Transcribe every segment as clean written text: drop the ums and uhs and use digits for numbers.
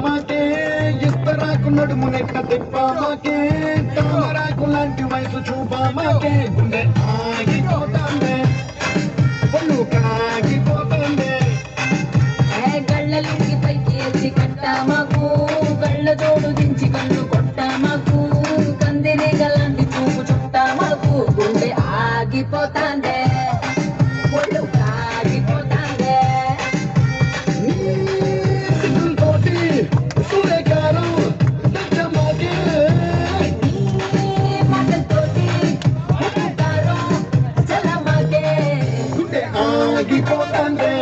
మాకే ఇస్తరాకు నడుము నెట్ట తిప్పామాకే తామరాకు లాంటి వయసు చూపామాకే గుండె ఆగిపోతాందే ఒళ్ళు కాగిపోతాందే గళ్ళలింగి పైకి ఎత్తి కట్టామాకు కళ్ళ జోడు దించి కళ్ళు కొట్టామాకు కందిని గలాంటి చూపు చుట్టామాకు గుండె ఆగిపోతాందే ఒళ్ళు కాగిపోతాందే తోటి సూర్యకారం తెచ్చమాకే మాటలతోటి కారం చల్లమాకే గుండె ఆగిపోతాందే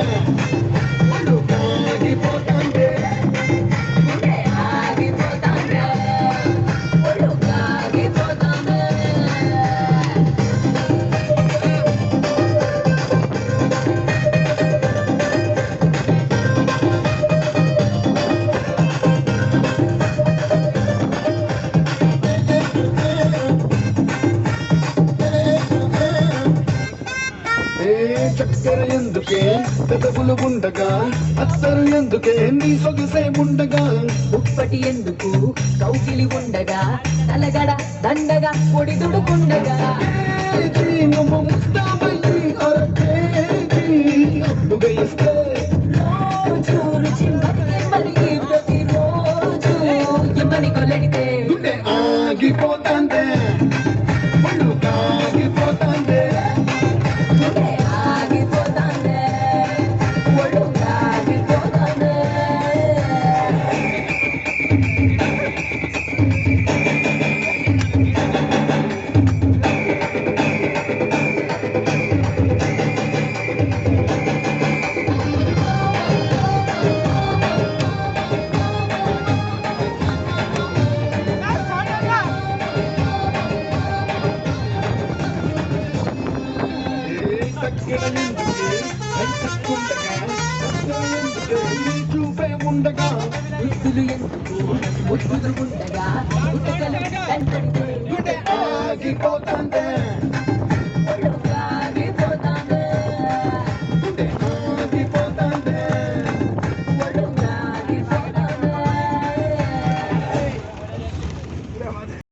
ఒళ్ళు కాగిపోతాందే గుండె ఆగిపోతాందే ఒళ్ళు కాగిపోతాందే చక్కెర ఎందుకే పెదవులు ఉండగా అత్తరు ఎందుకే నీ సొగసే ఉండగా ఉప్పటి ఎందుకు కౌకిలి ఉండగా తలగడ దండగా పొడిదుడుకుండగా నువ్వు ముస్తాబయ్యి అరకేజీ అప్పుగా ఇస్తే చూరు చిమ్మరికి మరికి ప్రతిరోజు ఎమ్మని కొల్లడితే గుండె ఆగిపోతాందే ఒళ్ళు కాగిపోతాందే గుండె ఆగిపోతాందే ఒళ్ళు కాగిపోతాందే చక్కెర ఎందుకే హైటెక్కుండగా అత్తరు ఎందుకే నీ చూపే ఉండగా ముద్దులు ఎందుకు ముద్దులు ఉండగా గుట్టకలు కంటడితే గుండె ఆగిపోతాందే